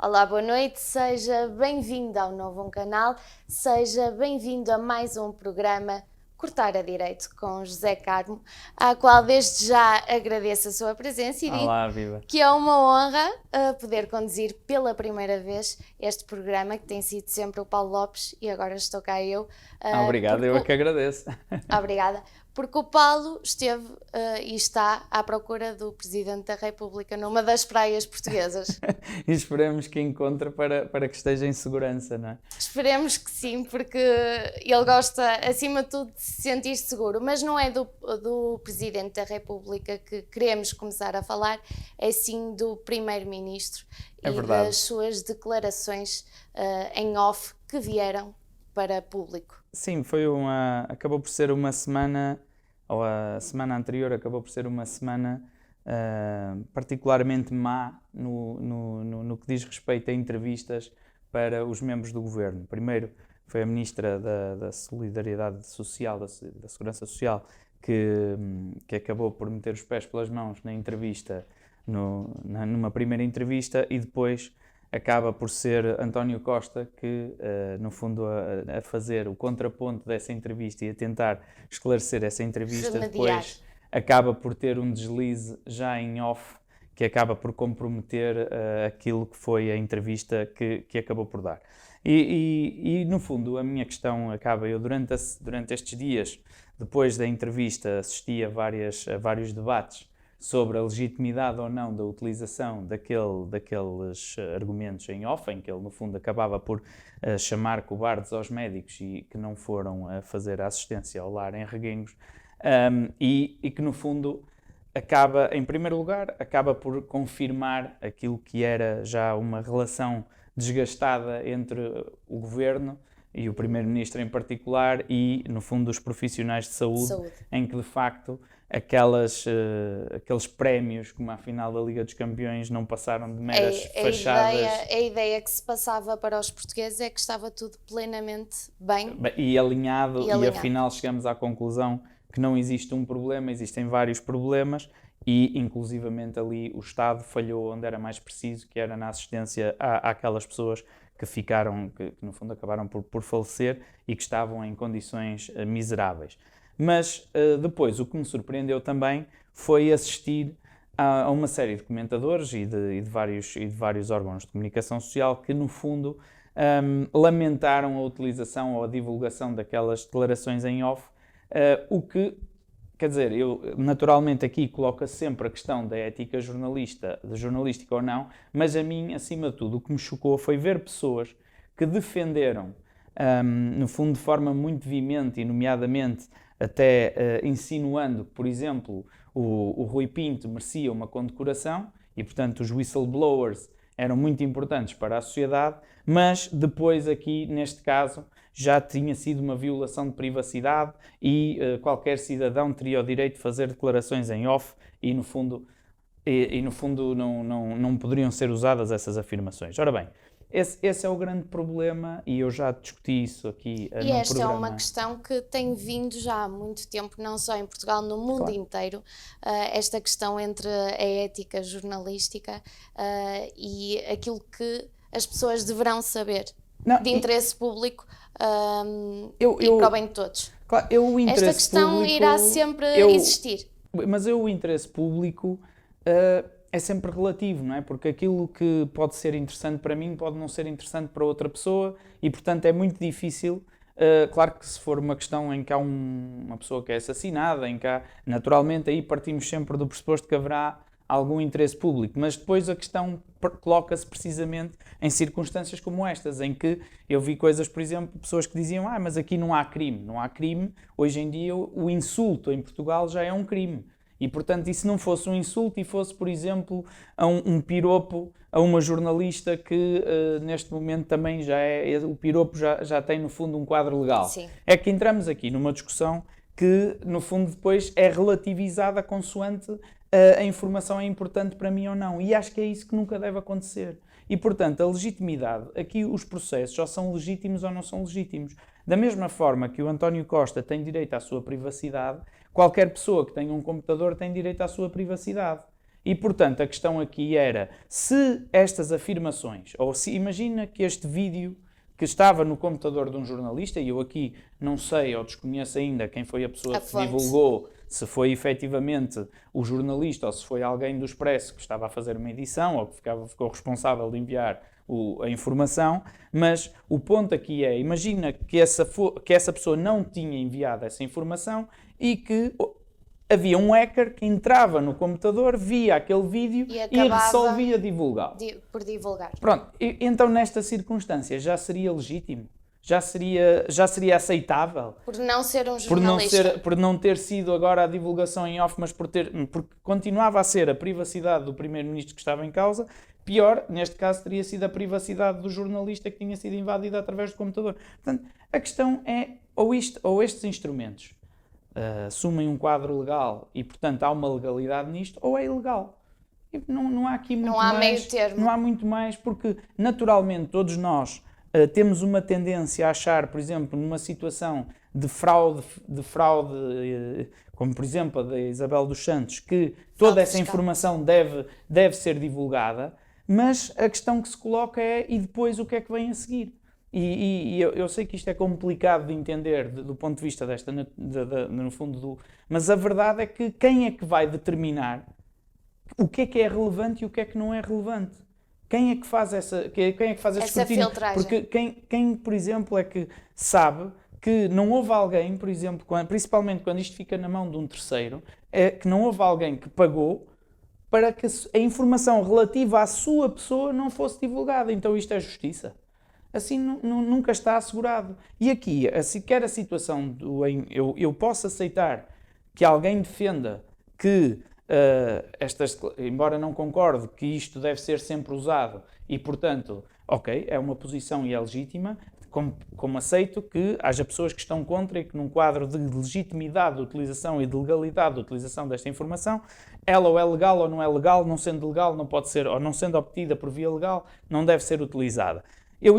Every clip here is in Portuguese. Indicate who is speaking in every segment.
Speaker 1: Olá, boa noite, seja bem-vindo ao novo canal, seja bem-vindo a mais um programa Cortar a Direito com José Carmo, à qual desde já agradeço a sua presença e
Speaker 2: Olá,
Speaker 1: digo
Speaker 2: viva.
Speaker 1: que é uma honra poder conduzir pela primeira vez este programa, que tem sido sempre o Paulo Lopes e agora estou cá eu.
Speaker 2: Obrigado, eu é que agradeço.
Speaker 1: Obrigada. Porque o Paulo esteve e está à procura do Presidente da República numa das praias portuguesas.
Speaker 2: E esperemos que encontre para que esteja em segurança, não é?
Speaker 1: Esperemos que sim, porque ele gosta, acima de tudo, de se sentir seguro. Mas não é do Presidente da República que queremos começar a falar, é sim do Primeiro-Ministro
Speaker 2: É
Speaker 1: e
Speaker 2: verdade.
Speaker 1: das suas declarações em off que vieram para público.
Speaker 2: Sim, acabou por ser uma semana, ou a semana anterior acabou por ser uma semana particularmente má no que diz respeito a entrevistas para os membros do governo. Primeiro foi a Ministra da Solidariedade Social, da Segurança Social, que acabou por meter os pés pelas mãos na entrevista, numa primeira entrevista, e depois acaba por ser António Costa que, no fundo, a fazer o contraponto dessa entrevista e a tentar esclarecer essa entrevista, depois acaba por ter um deslize já em off que acaba por comprometer aquilo que foi a entrevista que acabou por dar. E, no fundo, a minha questão acaba, eu durante estes dias, depois da entrevista, assisti a vários debates sobre a legitimidade ou não da utilização daqueles argumentos em off, em que ele, no fundo, acabava por chamar cobardes aos médicos e que não foram a fazer a assistência ao lar em Reguengos, e que, no fundo, acaba, em primeiro lugar, acaba por confirmar aquilo que era já uma relação desgastada entre o Governo e o Primeiro-Ministro em particular e, no fundo, os profissionais de saúde. Em que, de facto, aqueles prémios, como a final da Liga dos Campeões, não passaram de meras fachadas.
Speaker 1: A ideia que se passava para os portugueses é que estava tudo plenamente bem
Speaker 2: e alinhado. E afinal chegamos à conclusão que não existe um problema, existem vários problemas e, inclusivamente, ali o Estado falhou onde era mais preciso, que era na assistência àquelas pessoas que ficaram, que no fundo acabaram por falecer e que estavam em condições miseráveis. Mas depois o que me surpreendeu também foi assistir a uma série de comentadores e de vários órgãos de comunicação social que, no fundo, lamentaram a utilização ou a divulgação daquelas declarações em off, o que, quer dizer, eu naturalmente aqui coloco sempre a questão da ética jornalística ou não, mas a mim, acima de tudo, o que me chocou foi ver pessoas que defenderam, no fundo, de forma muito veemente e nomeadamente até insinuando que, por exemplo, o Rui Pinto merecia uma condecoração e, portanto, os whistleblowers eram muito importantes para a sociedade, mas depois aqui, neste caso, já tinha sido uma violação de privacidade e qualquer cidadão teria o direito de fazer declarações em off e, no fundo, não poderiam ser usadas essas afirmações. Ora bem, esse é o grande problema e eu já discuti isso aqui no programa.
Speaker 1: E esta é uma questão que tem vindo já há muito tempo, não só em Portugal, no mundo inteiro, esta questão entre a ética jornalística e aquilo que as pessoas deverão saber de interesse público e para o bem de todos.
Speaker 2: Claro,
Speaker 1: esta questão irá sempre existir.
Speaker 2: Mas o interesse público é sempre relativo, não é? Porque aquilo que pode ser interessante para mim pode não ser interessante para outra pessoa e, portanto, é muito difícil. Claro que se for uma questão em que há uma pessoa que é assassinada, em que há, naturalmente aí partimos sempre do pressuposto que haverá algum interesse público, mas depois a questão coloca-se precisamente em circunstâncias como estas, em que eu vi coisas, por exemplo, pessoas que diziam mas aqui não há crime. Não há crime. Hoje em dia o insulto em Portugal já é um crime. E, portanto, e se não fosse um insulto e fosse, por exemplo, um piropo a uma jornalista que neste momento também o piropo já tem, no fundo, um quadro legal.
Speaker 1: Sim.
Speaker 2: É que entramos aqui numa discussão que, no fundo, depois é relativizada consoante a informação é importante para mim ou não. E acho que é isso que nunca deve acontecer. E, portanto, a legitimidade, aqui os processos ou são legítimos ou não são legítimos. Da mesma forma que o António Costa tem direito à sua privacidade, qualquer pessoa que tenha um computador tem direito à sua privacidade. E, portanto, a questão aqui era, se estas afirmações, ou se imagina que este vídeo que estava no computador de um jornalista, e eu aqui não sei ou desconheço ainda quem foi a pessoa que divulgou, se foi efetivamente o jornalista ou se foi alguém do Expresso que estava a fazer uma edição ou que ficou responsável de enviar a informação, mas o ponto aqui é, imagina que essa pessoa não tinha enviado essa informação e que havia um hacker que entrava no computador, via aquele vídeo e resolvia divulgá-lo.
Speaker 1: Por divulgar.
Speaker 2: Pronto, então nesta circunstância já seria legítimo? Já seria aceitável?
Speaker 1: Por não ser um jornalista.
Speaker 2: Por não ter sido agora a divulgação em off, mas porque continuava a ser a privacidade do primeiro-ministro que estava em causa. Pior, neste caso, teria sido a privacidade do jornalista que tinha sido invadida através do computador. Portanto, a questão é, ou estes instrumentos assumem um quadro legal e, portanto, há uma legalidade nisto, ou é ilegal. E não há aqui muito mais.
Speaker 1: Não há meio termo.
Speaker 2: Não há muito mais, porque, naturalmente, todos nós temos uma tendência a achar, por exemplo, numa situação de fraude, como, por exemplo, a da Isabel dos Santos, que toda essa informação deve ser divulgada, mas a questão que se coloca é, e depois o que é que vem a seguir? E eu sei que isto é complicado de entender do ponto de vista no fundo, mas a verdade é que quem é que vai determinar o que é relevante e o que é que não é relevante? Quem é que faz esse escrutínio?
Speaker 1: Filtragem.
Speaker 2: Porque quem, por exemplo, é que sabe que não houve alguém, por exemplo, principalmente quando isto fica na mão de um terceiro, é que não houve alguém que pagou para que a informação relativa à sua pessoa não fosse divulgada. Então isto é justiça. Assim nunca está assegurado. E aqui, quer a situação eu posso aceitar que alguém defenda que embora não concorde que isto deve ser sempre usado e, portanto, ok, é uma posição e é legítima, como aceito que haja pessoas que estão contra e que num quadro de legitimidade de utilização e de legalidade de utilização desta informação, ela ou é legal ou não é legal, não sendo legal não pode ser, ou não sendo obtida por via legal, não deve ser utilizada. Eu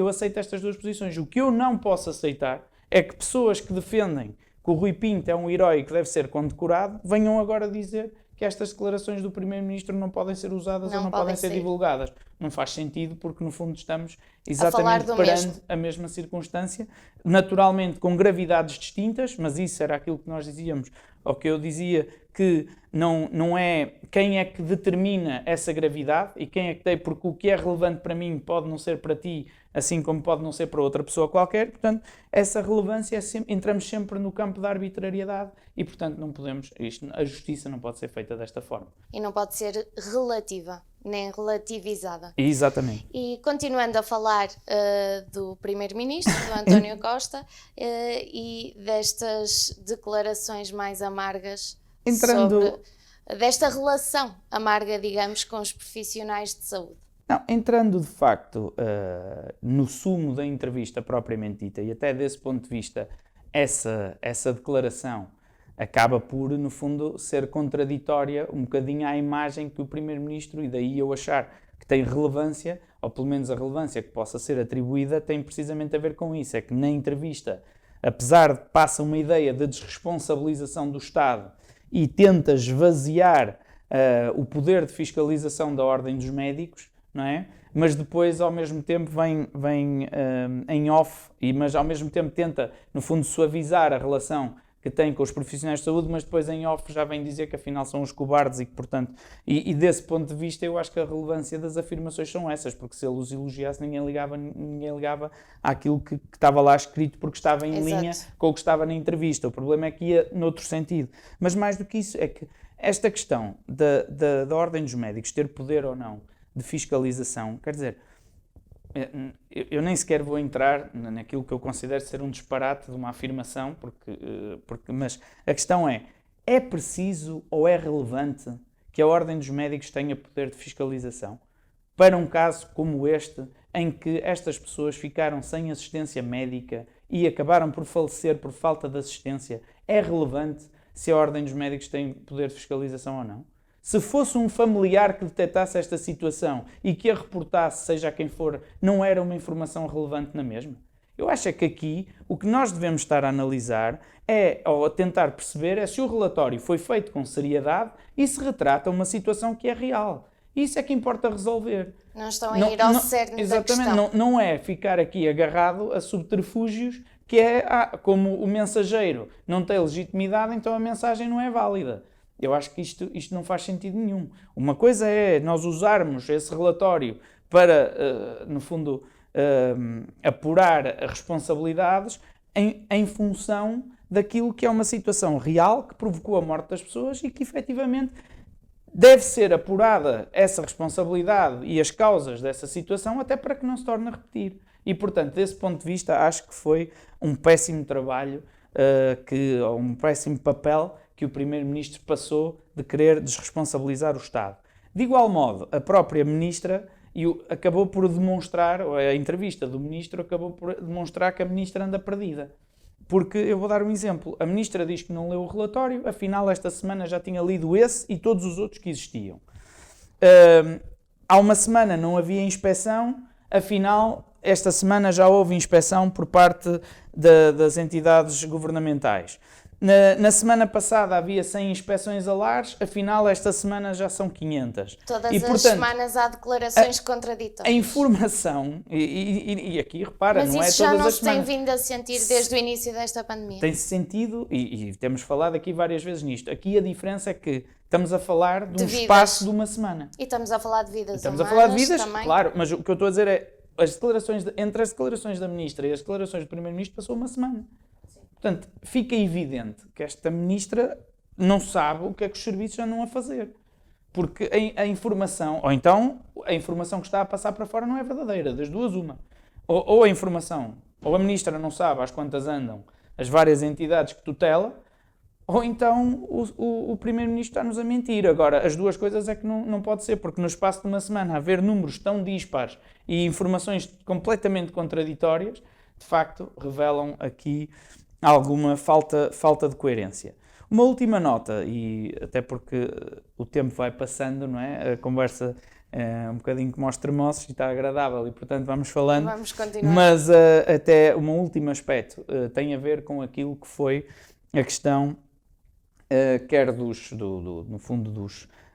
Speaker 2: aceito estas duas posições. O que eu não posso aceitar é que pessoas que defendem que o Rui Pinto é um herói que deve ser condecorado, venham agora dizer que estas declarações do Primeiro-Ministro não podem ser usadas ou não podem ser divulgadas. Não faz sentido porque, no fundo, estamos exatamente perante a mesma circunstância, naturalmente com gravidades distintas, mas isso era aquilo que nós dizíamos, ou que eu dizia, que não é quem é que determina essa gravidade e quem é que tem, porque o que é relevante para mim pode não ser para ti, assim como pode não ser para outra pessoa qualquer. Portanto, essa relevância entramos sempre no campo da arbitrariedade e, portanto, não podemos, a justiça não pode ser feita desta forma.
Speaker 1: E não pode ser relativa, nem relativizada.
Speaker 2: Exatamente.
Speaker 1: E continuando a falar do Primeiro-Ministro, do António Costa, e destas declarações mais amargas sobre desta relação amarga, digamos, com os profissionais de saúde.
Speaker 2: Não, entrando de facto no sumo da entrevista propriamente dita, e até desse ponto de vista, essa declaração acaba por, no fundo, ser contraditória um bocadinho à imagem que o Primeiro-Ministro, e daí eu achar que tem relevância, ou pelo menos a relevância que possa ser atribuída, tem precisamente a ver com isso. É que na entrevista, apesar de passa uma ideia de desresponsabilização do Estado e tenta esvaziar o poder de fiscalização da Ordem dos Médicos, não é? Mas depois, ao mesmo tempo, vem em off, mas ao mesmo tempo tenta, no fundo, suavizar a relação que tem com os profissionais de saúde, mas depois em off já vem dizer que afinal são os cobardes e que, portanto, e desse ponto de vista eu acho que a relevância das afirmações são essas, porque se ele os elogiasse ninguém ligava àquilo que estava lá escrito porque estava em linha com o que estava na entrevista. O problema é que ia noutro sentido. Mas mais do que isso é que esta questão da Ordem dos Médicos ter poder ou não de fiscalização, quer dizer, eu nem sequer vou entrar naquilo que eu considero ser um disparate de uma afirmação, mas a questão é preciso ou é relevante que a Ordem dos Médicos tenha poder de fiscalização para um caso como este, em que estas pessoas ficaram sem assistência médica e acabaram por falecer por falta de assistência? É relevante se a Ordem dos Médicos tem poder de fiscalização ou não? Se fosse um familiar que detectasse esta situação e que a reportasse, seja a quem for, não era uma informação relevante na mesma? Eu acho é que aqui o que nós devemos estar a analisar ou a tentar perceber, é se o relatório foi feito com seriedade e se retrata uma situação que é real. Isso é que importa resolver.
Speaker 1: Não estão a ir ao cerne da questão.
Speaker 2: Exatamente, não é ficar aqui agarrado a subterfúgios que é, como o mensageiro não tem legitimidade, então a mensagem não é válida. Eu acho que isto não faz sentido nenhum. Uma coisa é nós usarmos esse relatório para, no fundo, apurar responsabilidades em função daquilo que é uma situação real que provocou a morte das pessoas e que efetivamente deve ser apurada essa responsabilidade e as causas dessa situação até para que não se torne a repetir. E, portanto, desse ponto de vista, acho que foi um péssimo trabalho, ou um péssimo papel que o Primeiro-Ministro passou de querer desresponsabilizar o Estado. De igual modo, a própria Ministra acabou por demonstrar, ou a entrevista do Ministro acabou por demonstrar que a Ministra anda perdida. Porque, eu vou dar um exemplo, a Ministra diz que não leu o relatório, afinal esta semana já tinha lido esse e todos os outros que existiam. Há uma semana não havia inspeção, afinal esta semana já houve inspeção por parte das entidades governamentais. Na semana passada havia 100 inspeções a lares, afinal esta semana já são 500.
Speaker 1: Todas as semanas há declarações contraditórias.
Speaker 2: A informação, e aqui repara,
Speaker 1: mas
Speaker 2: não é todas as
Speaker 1: Mas
Speaker 2: semanas.
Speaker 1: isso já não se tem vindo a sentir desde o início desta pandemia?
Speaker 2: Tem-se sentido, e temos falado aqui várias vezes nisto. Aqui a diferença é que estamos a falar de um espaço de uma semana.
Speaker 1: E estamos a falar de vidas humanas.
Speaker 2: Estamos a falar de vidas,
Speaker 1: também.
Speaker 2: Claro, mas o que eu estou a dizer é, entre as declarações da Ministra e as declarações do Primeiro-Ministro passou uma semana. Portanto, fica evidente que esta Ministra não sabe o que é que os serviços andam a fazer. Porque a informação, ou então a informação que está a passar para fora não é verdadeira, das duas uma. Ou a informação, ou a Ministra não sabe às quantas andam as várias entidades que tutela, ou então o Primeiro-Ministro está-nos a mentir. Agora, as duas coisas é que não pode ser, porque no espaço de uma semana haver números tão dispares e informações completamente contraditórias, de facto, revelam aqui alguma falta de coerência. Uma última nota, e até porque o tempo vai passando, não é? A conversa é um bocadinho como aos termossos e está agradável e, portanto, vamos falando.
Speaker 1: Vamos continuar.
Speaker 2: Mas até um último aspecto tem a ver com aquilo que foi a questão, quer no fundo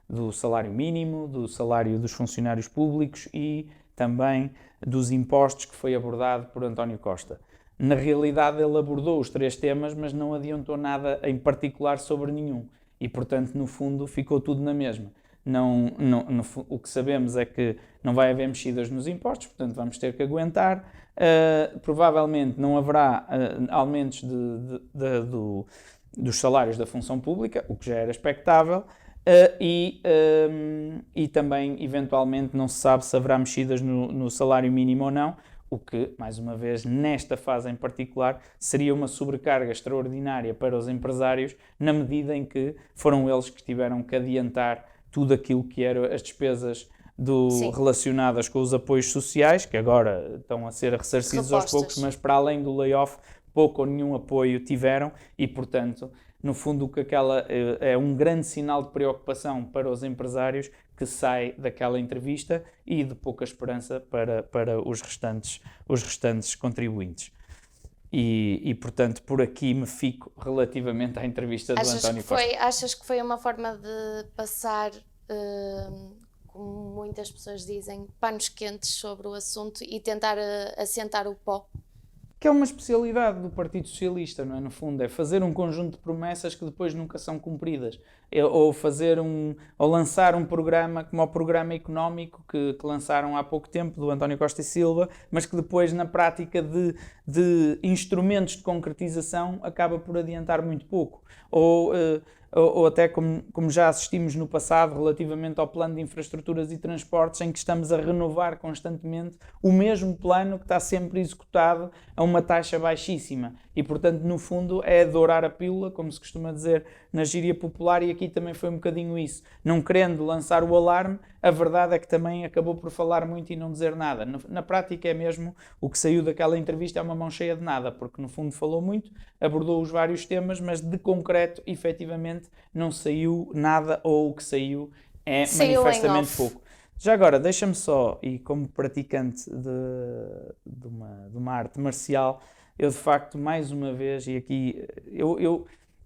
Speaker 2: do salário mínimo, do salário dos funcionários públicos e também dos impostos que foi abordado por António Costa. Na realidade, ele abordou os três temas, mas não adiantou nada em particular sobre nenhum. E, portanto, no fundo, ficou tudo na mesma. O que sabemos é que não vai haver mexidas nos impostos, portanto, vamos ter que aguentar. Provavelmente não haverá aumentos dos salários da função pública, o que já era expectável. E também, eventualmente, não se sabe se haverá mexidas no salário mínimo ou não. O que, mais uma vez, nesta fase em particular, seria uma sobrecarga extraordinária para os empresários, na medida em que foram eles que tiveram que adiantar tudo aquilo que eram as despesas relacionadas com os apoios sociais, que agora estão a ser ressarcidos aos poucos, mas para além do layoff, pouco ou nenhum apoio tiveram e, portanto, no fundo, o que é um grande sinal de preocupação para os empresários que sai daquela entrevista e de pouca esperança para os restantes contribuintes. E, portanto, por aqui me fico relativamente à entrevista do António Costa.
Speaker 1: Achas que foi uma forma de passar, como muitas pessoas dizem, panos quentes sobre o assunto e tentar assentar o pó?
Speaker 2: Que é uma especialidade do Partido Socialista, não é? No fundo, é fazer um conjunto de promessas que depois nunca são cumpridas. Ou lançar um programa como o programa económico que lançaram há pouco tempo, do António Costa e Silva, mas que depois, na prática de instrumentos de concretização, acaba por adiantar muito pouco. Ou até como já assistimos no passado relativamente ao plano de infraestruturas e transportes, em que estamos a renovar constantemente o mesmo plano que está sempre executado a uma taxa baixíssima e, portanto, no fundo, é dourar a pílula, como se costuma dizer na gíria popular, e aqui também foi um bocadinho isso. Não querendo lançar o alarme, a verdade é que também acabou por falar muito e não dizer nada. Na prática é mesmo o que saiu daquela entrevista é uma mão cheia de nada, porque no fundo falou muito, abordou os vários temas, mas de concreto, efetivamente, não saiu nada, ou o que saiu é manifestamente pouco. Já agora, deixa-me só, e como praticante de uma arte marcial, eu de facto, mais uma vez, e aqui, eu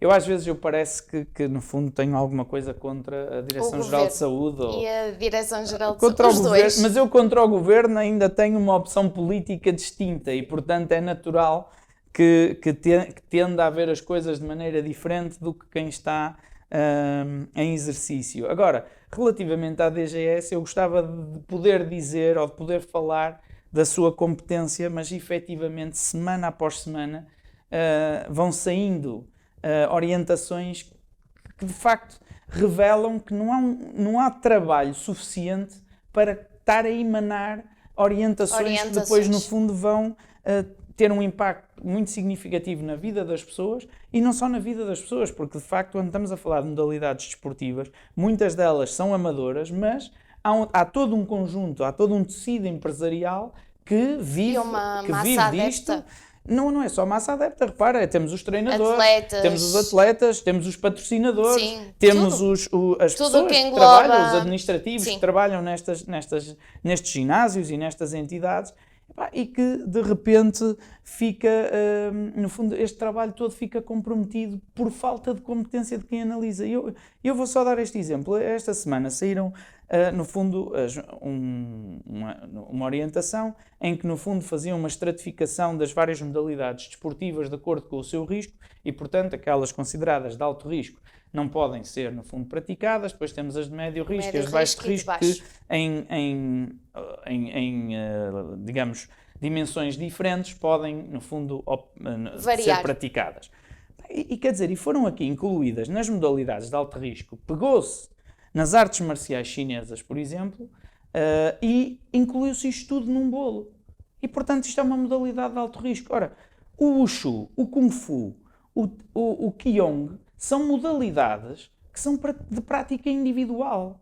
Speaker 2: às vezes parece que no fundo tenho alguma coisa contra a Direção-Geral de Saúde.
Speaker 1: E a Direção-Geral de
Speaker 2: Saúde, os dois. Mas eu contra o Governo ainda tenho uma opção política distinta e, portanto, é natural que tenda a ver as coisas de maneira diferente do que quem está em exercício. Agora, relativamente à DGS, eu gostava de poder dizer ou de poder falar da sua competência, mas efetivamente, semana após semana, vão saindo orientações que de facto revelam que não há trabalho suficiente para estar a emanar orientações que depois, no fundo, vão ter um impacto muito significativo na vida das pessoas, e não só na vida das pessoas, porque de facto, quando estamos a falar de modalidades desportivas, muitas delas são amadoras, mas há todo um conjunto, há todo um tecido empresarial que vive disto. Não é só massa adepta, repara, temos os treinadores, temos os atletas, temos os patrocinadores, sim, temos as pessoas que trabalham, os administrativos, sim, que trabalham nestes ginásios e nestas entidades, e que de repente fica, no fundo, este trabalho todo fica comprometido por falta de competência de quem analisa. Eu vou só dar este exemplo. Esta semana saíram, no fundo, uma orientação em que, no fundo, faziam uma estratificação das várias modalidades desportivas de acordo com o seu risco e, portanto, aquelas consideradas de alto risco não podem ser, no fundo, praticadas. Depois temos as de médio risco e as de baixo risco, que digamos, dimensões diferentes podem, no fundo, ser praticadas. E quer dizer, foram aqui incluídas nas modalidades de alto risco, pegou-se nas artes marciais chinesas, por exemplo, e incluiu-se isto tudo num bolo. E, portanto, isto é uma modalidade de alto risco. Ora, o Wushu, o Kung Fu, o Qigong, são modalidades que são de prática individual.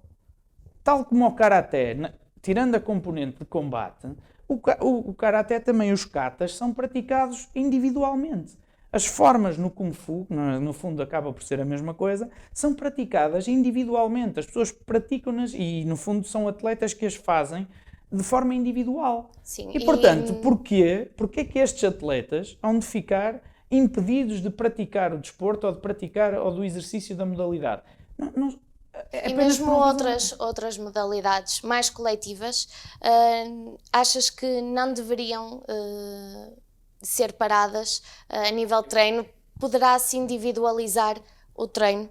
Speaker 2: Tal como o Karaté, tirando a componente de combate, o Karaté também, os katas, são praticados individualmente. As formas no Kung Fu, no fundo acaba por ser a mesma coisa, são praticadas individualmente. As pessoas praticam-nas e, no fundo, são atletas que as fazem de forma individual.
Speaker 1: Sim,
Speaker 2: e, portanto, porquê que estes atletas hão de ficar impedidos de praticar o desporto ou do exercício da modalidade?
Speaker 1: E mesmo outras modalidades mais coletivas, achas que não deveriam ser paradas a nível de treino? Poderá-se individualizar o treino?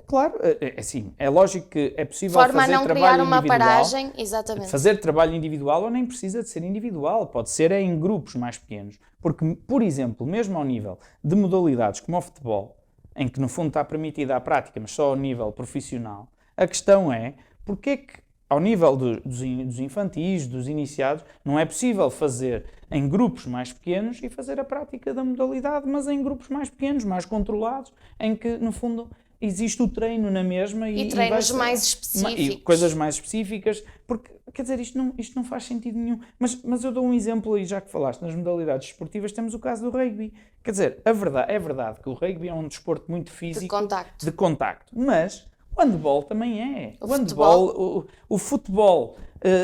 Speaker 2: Claro, assim, é lógico que é possível fazer trabalho individual. De forma a não criar uma paragem,
Speaker 1: exatamente.
Speaker 2: Fazer trabalho individual, ou nem precisa de ser individual, pode ser em grupos mais pequenos. Porque, por exemplo, mesmo ao nível de modalidades como o futebol, em que no fundo está permitida a prática, mas só ao nível profissional, a questão é porque é que ao nível dos infantis, dos iniciados, não é possível fazer em grupos mais pequenos e fazer a prática da modalidade, mas em grupos mais pequenos, mais controlados, em que no fundo existe o treino na mesma
Speaker 1: e treinos mais específicos.
Speaker 2: E coisas mais específicas, porque, quer dizer, isto não faz sentido nenhum. Mas eu dou um exemplo, e já que falaste nas modalidades esportivas, temos o caso do rugby. Quer dizer, é verdade que o rugby é um desporto muito físico, de contacto, mas o handball também é. O futebol.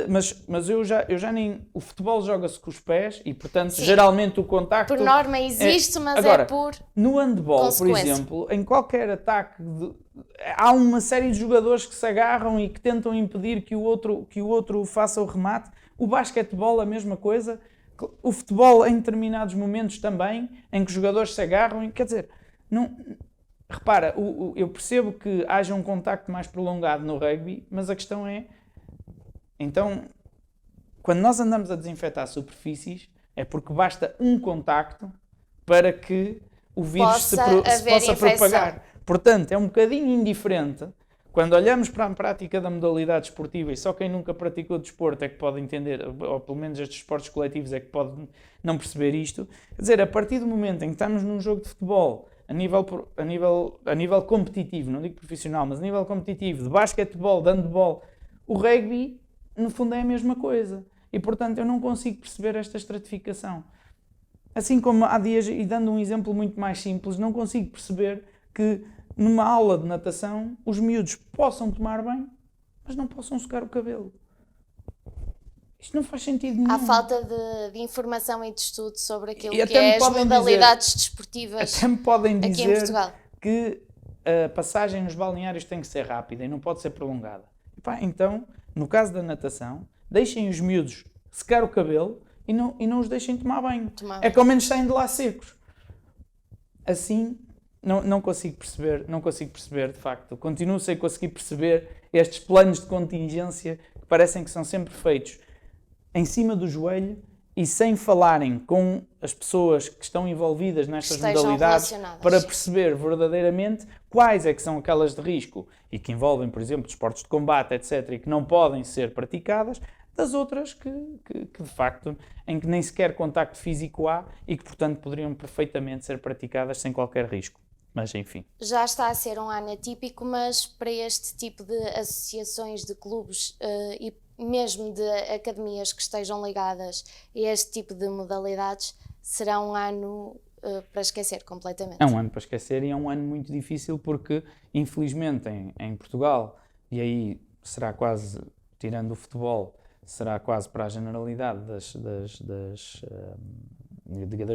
Speaker 2: Mas eu já nem... O futebol joga-se com os pés e, portanto, sim, geralmente o contacto...
Speaker 1: Por norma existe, mas agora, é por
Speaker 2: no handball, por exemplo, em qualquer ataque, há uma série de jogadores que se agarram e que tentam impedir que o outro faça o remate. O basquetebol, a mesma coisa. O futebol, em determinados momentos também, em que os jogadores se agarram. Quer dizer, não... Repara, eu percebo que haja um contacto mais prolongado no rugby, mas a questão é, então, quando nós andamos a desinfetar superfícies, é porque basta um contacto para que o vírus se possa propagar. Portanto, é um bocadinho indiferente quando olhamos para a prática da modalidade esportiva, e só quem nunca praticou desporto é que pode entender, ou pelo menos estes esportes coletivos é que pode não perceber isto, quer dizer, a partir do momento em que estamos num jogo de futebol, a nível competitivo, não digo profissional, mas a nível competitivo, de basquetebol, de handball, o rugby, no fundo, é a mesma coisa. E, portanto, eu não consigo perceber esta estratificação. Assim como há dias, e dando um exemplo muito mais simples, não consigo perceber que numa aula de natação os miúdos possam tomar banho, mas não possam secar o cabelo. Isto não faz sentido nenhum.
Speaker 1: Há falta de informação e de estudo sobre aquilo
Speaker 2: E
Speaker 1: que é as modalidades
Speaker 2: dizer,
Speaker 1: desportivas
Speaker 2: até me podem
Speaker 1: aqui em
Speaker 2: dizer
Speaker 1: Portugal.
Speaker 2: que a passagem nos balneários tem que ser rápida e não pode ser prolongada. Então, no caso da natação, deixem os miúdos secar o cabelo e não os deixem tomar banho. É que ao menos saem de lá secos. Assim, não consigo perceber, de facto. Continuo sem conseguir perceber estes planos de contingência que parecem que são sempre feitos em cima do joelho e sem falarem com as pessoas que estão envolvidas nestas modalidades para perceber verdadeiramente quais é que são aquelas de risco e que envolvem, por exemplo, desportos de combate, etc., e que não podem ser praticadas, das outras que de facto, em que nem sequer contacto físico há e que, portanto, poderiam perfeitamente ser praticadas sem qualquer risco. Mas, enfim.
Speaker 1: Já está a ser um ano atípico, mas para este tipo de associações de clubes e mesmo de academias que estejam ligadas a este tipo de modalidades, será um ano para esquecer completamente.
Speaker 2: É um ano para esquecer e é um ano muito difícil porque, infelizmente, em Portugal, e aí será quase, tirando o futebol, será quase para a generalidade das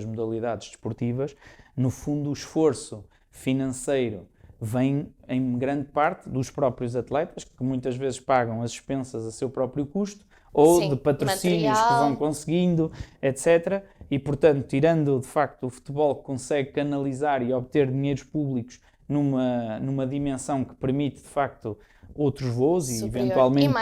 Speaker 2: modalidades desportivas, no fundo o esforço financeiro vem em grande parte dos próprios atletas, que muitas vezes pagam as expensas a seu próprio custo, ou de patrocínios que vão conseguindo, etc. E, portanto, tirando de facto o futebol que consegue canalizar e obter dinheiros públicos numa dimensão que permite de facto outros voos e eventualmente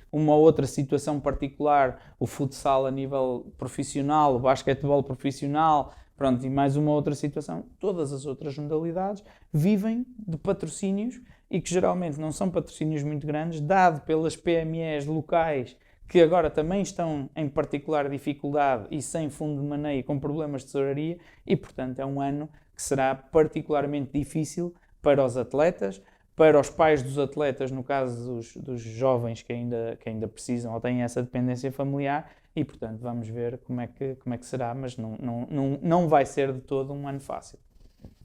Speaker 2: uma ou outra situação particular, o futsal a nível profissional, o basquetebol profissional, pronto, e mais uma outra situação, todas as outras modalidades vivem de patrocínios e que geralmente não são patrocínios muito grandes, dado pelas PMEs locais que agora também estão em particular dificuldade e sem fundo de maneio, com problemas de tesouraria e, portanto, é um ano que será particularmente difícil para os atletas, para os pais dos atletas, no caso dos jovens que ainda precisam ou têm essa dependência familiar, e, portanto, vamos ver como é que será, mas não vai ser de todo um ano fácil.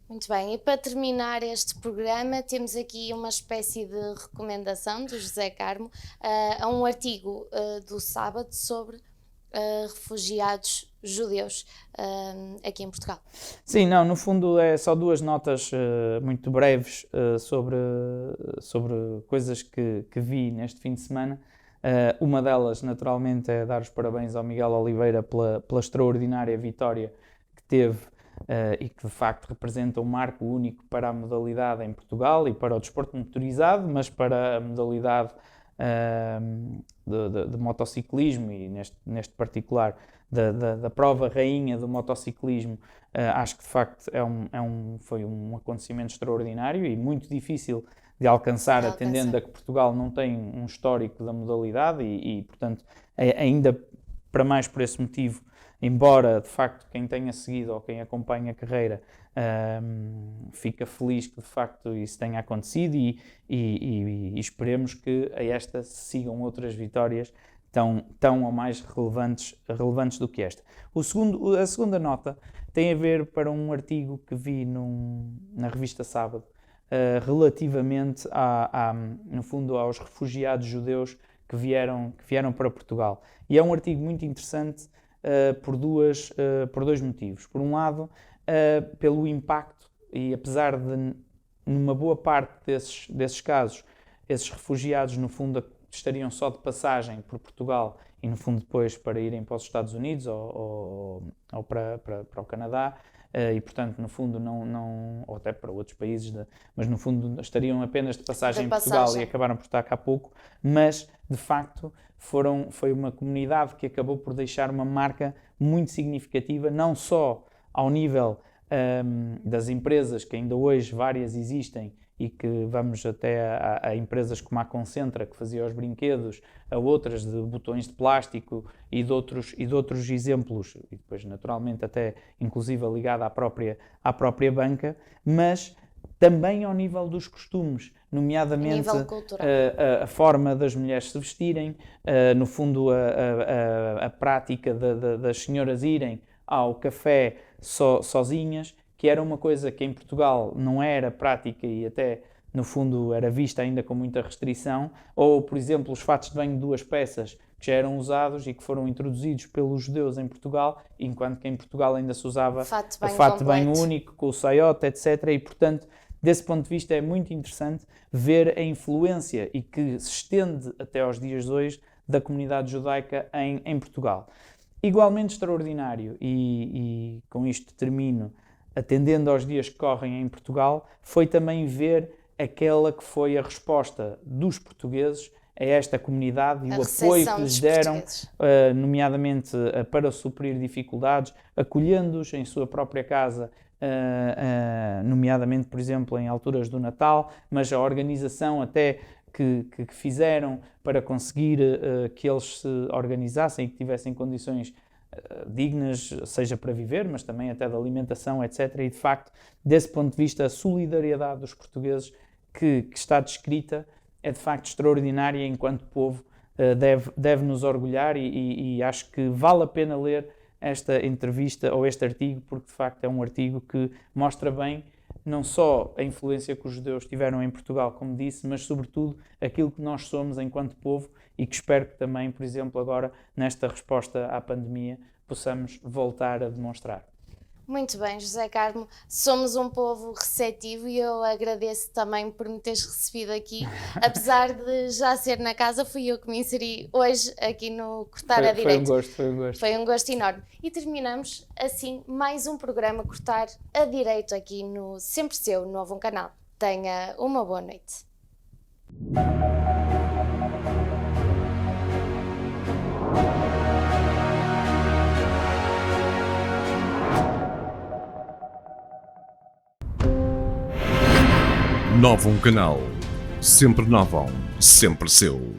Speaker 1: Muito bem, e para terminar este programa, temos aqui uma espécie de recomendação do José Carmo a um artigo do sábado sobre refugiados judeus aqui em Portugal.
Speaker 2: Sim, no fundo é só duas notas muito breves sobre coisas que vi neste fim de semana. Uma delas, naturalmente, é dar os parabéns ao Miguel Oliveira pela extraordinária vitória que teve e que, de facto, representa um marco único para a modalidade em Portugal e para o desporto motorizado, mas para a modalidade de motociclismo e, neste particular, da prova rainha do motociclismo. Acho que, de facto, foi um acontecimento extraordinário e muito difícil de alcançar, atendendo a que Portugal não tem um histórico da modalidade e portanto, ainda para mais por esse motivo, embora, de facto, quem tenha seguido ou quem acompanha a carreira fica feliz que, de facto, isso tenha acontecido e esperemos que a esta sigam outras vitórias tão ou mais relevantes do que esta. A segunda nota tem a ver para um artigo que vi na revista Sábado, relativamente no fundo aos refugiados judeus que vieram para Portugal. E é um artigo muito interessante por dois motivos. Por um lado, pelo impacto, e apesar de numa boa parte desses casos, esses refugiados no fundo estariam só de passagem por Portugal e no fundo depois para irem para os Estados Unidos ou para o Canadá, e portanto no fundo não ou até para outros países, mas no fundo estariam apenas de passagem em Portugal e acabaram por estar cá pouco, mas de facto foi uma comunidade que acabou por deixar uma marca muito significativa, não só ao nível das empresas, que ainda hoje várias existem e que vamos até a empresas como a Concentra, que fazia os brinquedos, a outras de botões de plástico e de outros exemplos, e depois naturalmente até inclusive ligada à própria banca, mas também ao nível dos costumes, nomeadamente a forma das mulheres se vestirem, no fundo a prática das senhoras irem ao café sozinhas, que era uma coisa que em Portugal não era prática e até no fundo era vista ainda com muita restrição, ou por exemplo os fatos de banho de 2 peças que já eram usados e que foram introduzidos pelos judeus em Portugal, enquanto que em Portugal ainda se usava o fato de banho único, com o saiote, etc. E portanto, desse ponto de vista é muito interessante ver a influência e que se estende até aos dias de hoje da comunidade judaica em Portugal. Igualmente extraordinário, e com isto termino, atendendo aos dias que correm em Portugal, foi também ver aquela que foi a resposta dos portugueses a esta comunidade e o apoio que lhes deram, nomeadamente para suprir dificuldades, acolhendo-os em sua própria casa, nomeadamente, por exemplo, em alturas do Natal, mas a organização até que fizeram para conseguir que eles se organizassem e que tivessem condições dignas, seja para viver, mas também até de alimentação, etc. E, de facto, desse ponto de vista, a solidariedade dos portugueses que está descrita é, de facto, extraordinária enquanto povo, deve nos orgulhar e acho que vale a pena ler esta entrevista ou este artigo, porque, de facto, é um artigo que mostra bem não só a influência que os judeus tiveram em Portugal, como disse, mas, sobretudo, aquilo que nós somos enquanto povo e que espero que também, por exemplo, agora, nesta resposta à pandemia, possamos voltar a demonstrar.
Speaker 1: Muito bem, José Carmo, somos um povo receptivo e eu agradeço também por me teres recebido aqui. Apesar de já ser na casa, fui eu que me inseri hoje aqui no Cortar a Direito.
Speaker 2: Foi um gosto.
Speaker 1: Foi um gosto enorme. E terminamos assim mais um programa Cortar a Direito aqui no Sempre Seu, novo canal. Tenha uma boa noite.
Speaker 3: Novo Canal. Sempre novo, sempre seu.